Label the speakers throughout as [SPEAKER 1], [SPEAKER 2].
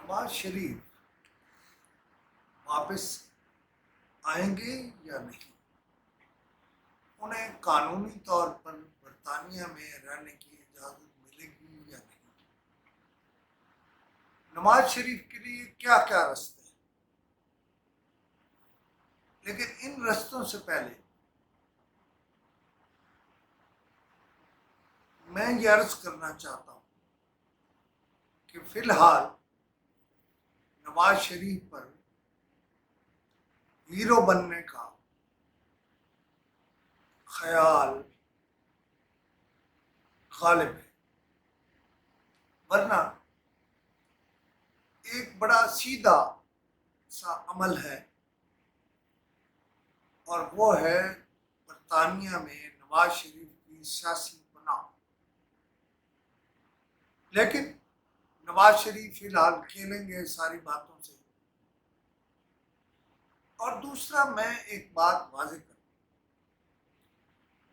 [SPEAKER 1] نواز شریف واپس آئیں گے یا نہیں؟ انہیں قانونی طور پر برطانیہ میں رہنے کی اجازت ملے گی یا نہیں؟ نواز شریف کے لیے کیا کیا رستے ہیں؟ لیکن ان رستوں سے پہلے میں یہ عرض کرنا چاہتا ہوں کہ فی الحال نواز شریف پر ہیرو بننے کا خیال غالب ہے، ورنہ ایک بڑا سیدھا سا عمل ہے، اور وہ ہے برطانیہ میں نواز شریف کی سیاسی پناہ۔ لیکن نواز شریف فی الحال کھیلیں گے ساری باتوں سے۔ اور دوسرا میں ایک بات واضح کروں،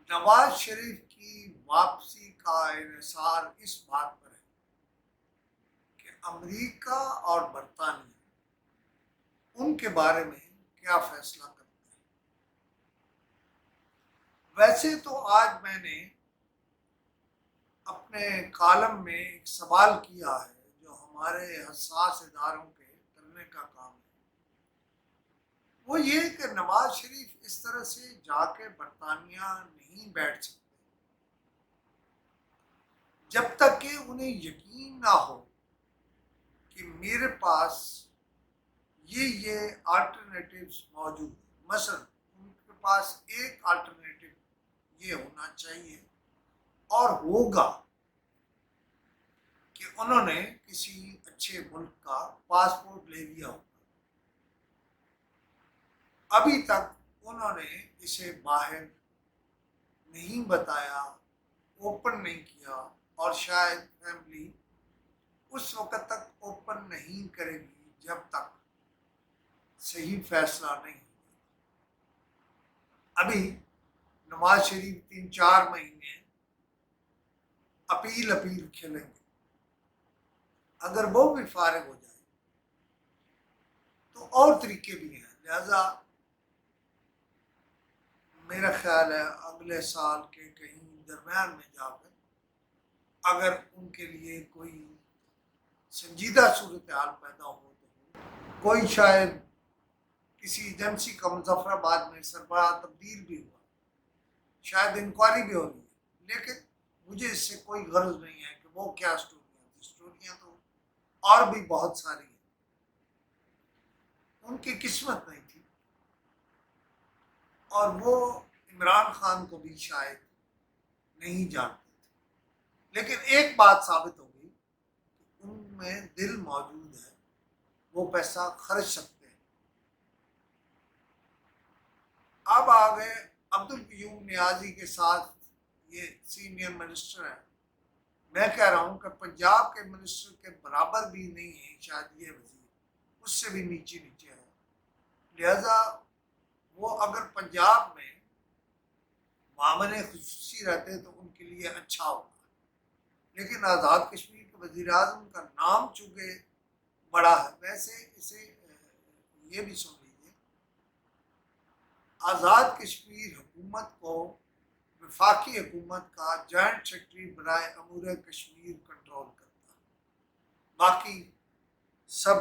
[SPEAKER 1] نواز شریف کی واپسی کا انحصار اس بات پر ہے کہ امریکہ اور برطانیہ ان کے بارے میں کیا فیصلہ کرتے ہیں۔ ویسے تو آج میں نے اپنے کالم میں ایک سوال کیا ہے جو ہمارے حساس اداروں کے کرنے کا کام ہے، وہ یہ کہ نواز شریف اس طرح سے جا کے برطانیہ نہیں بیٹھ سکتے جب تک کہ انہیں یقین نہ ہو کہ میرے پاس یہ آلٹرنیٹیوز موجود ہیں۔ مثلا ان کے پاس ایک آلٹرنیٹیو یہ ہونا چاہیے اور ہوگا کہ انہوں نے کسی اچھے ملک کا پاسپورٹ لے لیا ہوگا۔ ابھی تک انہوں نے اسے باہر نہیں بتایا، اوپن نہیں کیا، اور شاید فیملی اس وقت تک اوپن نہیں کرے گی جب تک صحیح فیصلہ نہیں ہوگا۔ ابھی نواز شریف 3-4 مہینے اپیل کھیلیں گے۔ اگر وہ بھی فارغ ہو جائے تو اور طریقے بھی ہیں، لہذا میرا خیال ہے اگلے سال کے کہیں درمیان میں جا کر اگر ان کے لیے کوئی سنجیدہ صورتحال پیدا ہو تو کوئی شاید کسی ایجنسی کا مظفر آباد میں سربراہ تبدیل بھی ہوا، شاید انکوائری بھی ہو رہی ہے، لیکن مجھے اس سے کوئی غرض نہیں ہے کہ وہ کیا اسٹوریاں تو اور بھی بہت ساری ہیں۔ ان کی قسمت نہیں تھی، اور وہ عمران خان کو بھی شاید نہیں جانتے تھے، لیکن ایک بات ثابت ہو گئی کہ ان میں دل موجود ہے، وہ پیسہ خرچ سکتے ہیں۔ اب آگے عبدالقیوم نیازی کے ساتھ یہ سینئر منسٹر ہیں، میں کہہ رہا ہوں کہ پنجاب کے منسٹر کے برابر بھی نہیں ہے شاید یہ وزیر، اس سے بھی نیچے ہے، لہذا وہ اگر پنجاب میں معاملے خصوصی رہتے تو ان کے لیے اچھا ہوتا، لیکن آزاد کشمیر کے وزیر اعظم کا نام چونکہ بڑا ہے۔ ویسے اسے یہ بھی سن لیجیے، آزاد کشمیر حکومت کو وفاقی حکومت کا جوائنٹ سیکرٹری برائے امور کشمیر کنٹرول کرتا ہے، باقی سب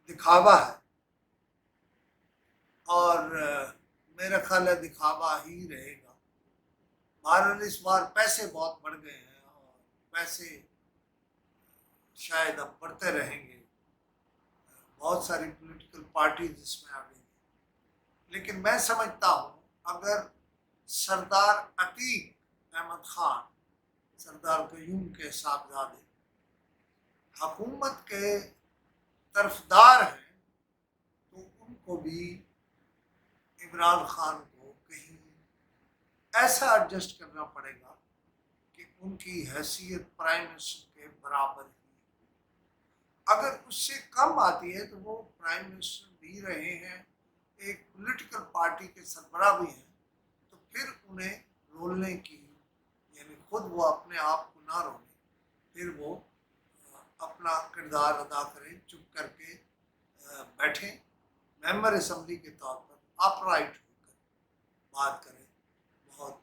[SPEAKER 1] دکھاوا ہے، اور میرا خیال ہے دکھاوا ہی رہے گا۔ بہرحال اس بار پیسے بہت بڑھ گئے ہیں، اور پیسے شاید اب بڑھتے رہیں گے، بہت ساری پولیٹیکل پارٹیز اس میں آ گئی ہیں، لیکن میں سمجھتا ہوں اگر سردار عتیق احمد خان، سردار قیوم کے صاحبزادے، حکومت کے طرفدار ہیں تو ان کو بھی عمران خان کو کہیں ایسا ایڈجسٹ کرنا پڑے گا کہ ان کی حیثیت پرائم منسٹر کے برابر ہی، اگر اس سے کم آتی ہے تو وہ پرائم منسٹر بھی رہے ہیں، ایک پولیٹیکل پارٹی کے سربراہ بھی ہیں، تو پھر انہیں رولنے کی، یعنی خود وہ اپنے آپ کو نہ رولیں، پھر وہ اپنا کردار ادا کریں، چپ کر کے بیٹھیں، ممبر اسمبلی کے طور پر آپ رائٹ ہو کر بات کریں، بہت